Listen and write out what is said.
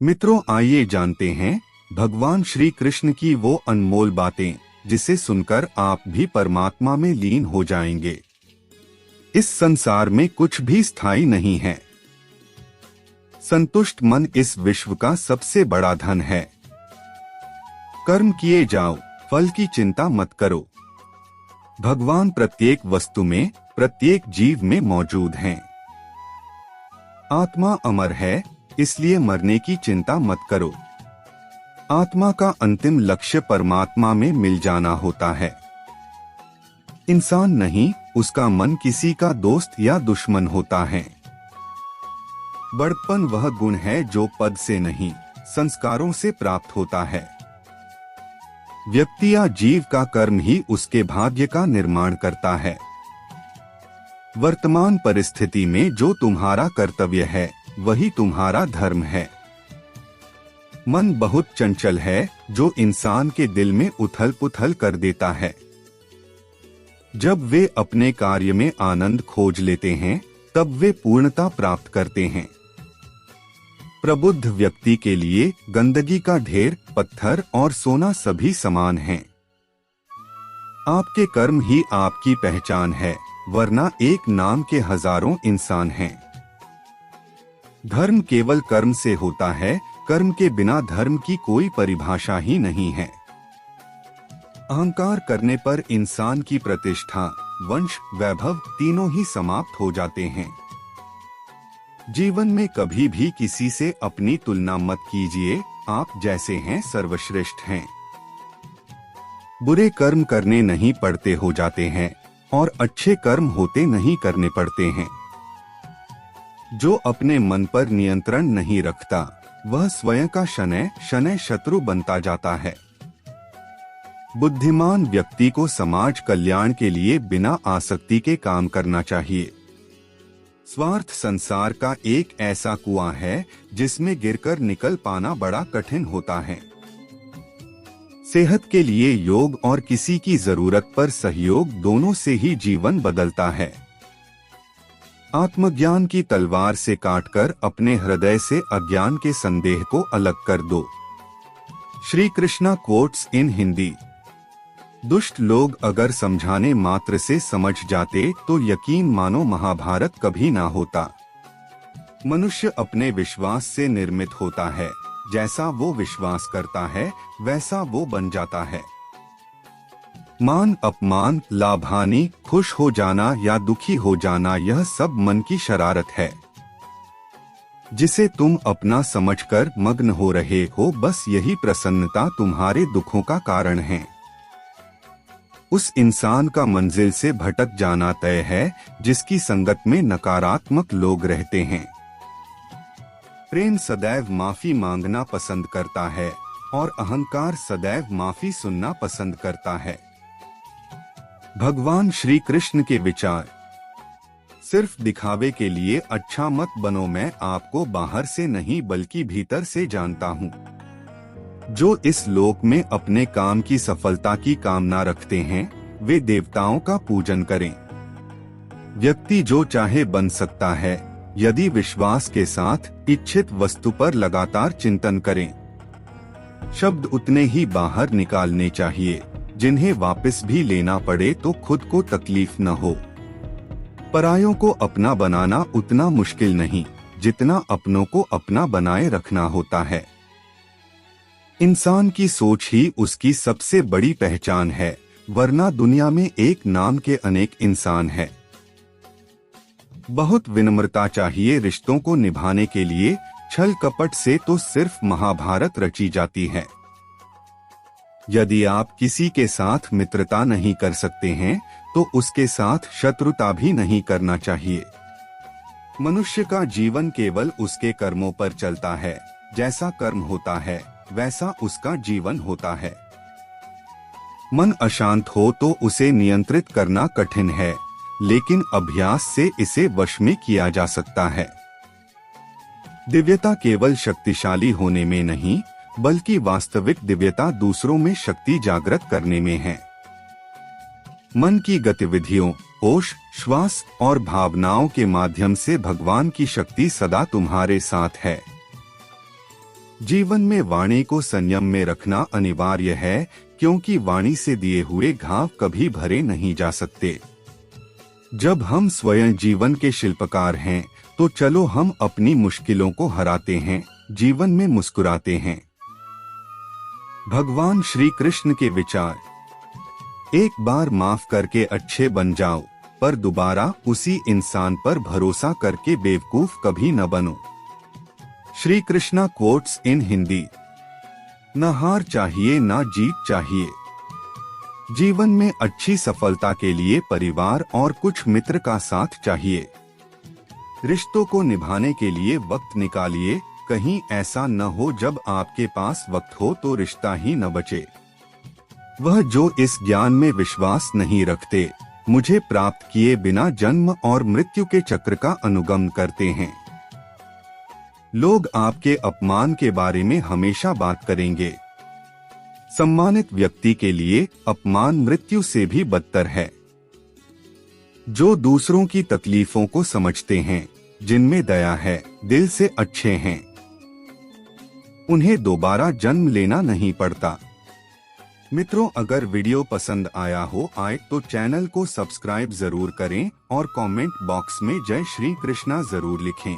मित्रों, आइए जानते हैं भगवान श्री कृष्ण की वो अनमोल बातें जिसे सुनकर आप भी परमात्मा में लीन हो जाएंगे। इस संसार में कुछ भी स्थायी नहीं है। संतुष्ट मन इस विश्व का सबसे बड़ा धन है। कर्म किए जाओ, फल की चिंता मत करो। भगवान प्रत्येक वस्तु में, प्रत्येक जीव में मौजूद हैं। आत्मा अमर है, इसलिए मरने की चिंता मत करो। आत्मा का अंतिम लक्ष्य परमात्मा में मिल जाना होता है। इंसान नहीं, उसका मन किसी का दोस्त या दुश्मन होता है। बड़प्पन वह गुण है जो पद से नहीं, संस्कारों से प्राप्त होता है। व्यक्ति या जीव का कर्म ही उसके भाग्य का निर्माण करता है। वर्तमान परिस्थिति में जो तुम्हारा कर्तव्य है वही तुम्हारा धर्म है। मन बहुत चंचल है जो इंसान के दिल में उथल पुथल कर देता है। जब वे अपने कार्य में आनंद खोज लेते हैं तब वे पूर्णता प्राप्त करते हैं। प्रबुद्ध व्यक्ति के लिए गंदगी का ढेर, पत्थर और सोना सभी समान हैं। आपके कर्म ही आपकी पहचान है, वरना एक नाम के हजारों इंसान हैं। धर्म केवल कर्म से होता है, कर्म के बिना धर्म की कोई परिभाषा ही नहीं है। अहंकार करने पर इंसान की प्रतिष्ठा, वंश, वैभव तीनों ही समाप्त हो जाते हैं। जीवन में कभी भी किसी से अपनी तुलना मत कीजिए, आप जैसे हैं सर्वश्रेष्ठ हैं। बुरे कर्म करने नहीं पड़ते हो जाते हैं और अच्छे कर्म होते नहीं करने पड़ते हैं। जो अपने मन पर नियंत्रण नहीं रखता वह स्वयं का शनैः शनैः शत्रु बनता जाता है। बुद्धिमान व्यक्ति को समाज कल्याण के लिए बिना आसक्ति के काम करना चाहिए। स्वार्थ संसार का एक ऐसा कुआं है जिसमें गिरकर निकल पाना बड़ा कठिन होता है। सेहत के लिए योग और किसी की जरूरत पर सहयोग, दोनों से ही जीवन बदलता है। आत्मज्ञान की तलवार से काटकर अपने हृदय से अज्ञान के संदेह को अलग कर दो। Shri Krishna quotes in Hindi. दुष्ट लोग अगर समझाने मात्र से समझ जाते तो यकीन मानो महाभारत कभी ना होता। मनुष्य अपने विश्वास से निर्मित होता है, जैसा वो विश्वास करता है वैसा वो बन जाता है। मान अपमान, लाभ हानि, खुश हो जाना या दुखी हो जाना, यह सब मन की शरारत है जिसे तुम अपना समझकर मग्न हो रहे हो। बस यही प्रसन्नता तुम्हारे दुखों का कारण है। उस इंसान का मंजिल से भटक जाना तय है जिसकी संगत में नकारात्मक लोग रहते हैं। प्रेम सदैव माफी मांगना पसंद करता है और अहंकार सदैव माफी सुनना पसंद करता है। भगवान श्री कृष्ण के विचार। सिर्फ दिखावे के लिए अच्छा मत बनो, मैं आपको बाहर से नहीं बल्कि भीतर से जानता हूँ। जो इस लोक में अपने काम की सफलता की कामना रखते हैं वे देवताओं का पूजन करें। व्यक्ति जो चाहे बन सकता है यदि विश्वास के साथ इच्छित वस्तु पर लगातार चिंतन करें। शब्द उतने ही बाहर निकालने चाहिए जिन्हें वापस भी लेना पड़े तो खुद को तकलीफ न हो। परायों को अपना बनाना उतना मुश्किल नहीं जितना अपनों को अपना बनाए रखना होता है। इंसान की सोच ही उसकी सबसे बड़ी पहचान है, वरना दुनिया में एक नाम के अनेक इंसान हैं। बहुत विनम्रता चाहिए रिश्तों को निभाने के लिए। छल कपट से तो सिर्फ महाभारत रची जाती है। यदि आप किसी के साथ मित्रता नहीं कर सकते हैं तो उसके साथ शत्रुता भी नहीं करना चाहिए। मनुष्य का जीवन केवल उसके कर्मों पर चलता है। जैसा कर्म होता है वैसा उसका जीवन होता है। मन अशांत हो तो उसे नियंत्रित करना कठिन है, लेकिन अभ्यास से इसे वश में किया जा सकता है। दिव्यता केवल शक्तिशाली होने में नहीं बल्कि वास्तविक दिव्यता दूसरों में शक्ति जागृत करने में है। मन की गतिविधियों, होश, श्वास और भावनाओं के माध्यम से भगवान की शक्ति सदा तुम्हारे साथ है। जीवन में वाणी को संयम में रखना अनिवार्य है, क्योंकि वाणी से दिए हुए घाव कभी भरे नहीं जा सकते। जब हम स्वयं जीवन के शिल्पकार हैं, तो चलो हम अपनी मुश्किलों को हराते हैं, जीवन में मुस्कुराते हैं। भगवान श्री कृष्ण के विचार। एक बार माफ करके अच्छे बन जाओ, पर दोबारा उसी इंसान पर भरोसा करके बेवकूफ कभी न बनो। Shri Krishna quotes in Hindi. न हार चाहिए न जीत चाहिए। जीवन में अच्छी सफलता के लिए परिवार और कुछ मित्र का साथ चाहिए। रिश्तों को निभाने के लिए वक्त निकालिए, कहीं ऐसा न हो जब आपके पास वक्त हो तो रिश्ता ही न बचे। वह जो इस ज्ञान में विश्वास नहीं रखते, मुझे प्राप्त किए बिना जन्म और मृत्यु के चक्र का अनुगमन करते हैं। लोग आपके अपमान के बारे में हमेशा बात करेंगे। सम्मानित व्यक्ति के लिए अपमान मृत्यु से भी बदतर है। जो दूसरों की तकलीफों को समझते हैं, जिनमें दया है, दिल से अच्छे हैं, उन्हें दोबारा जन्म लेना नहीं पड़ता। मित्रों, अगर वीडियो पसंद आया हो तो चैनल को सब्सक्राइब जरूर करें और कमेंट बॉक्स में जय श्री कृष्णा जरूर लिखें।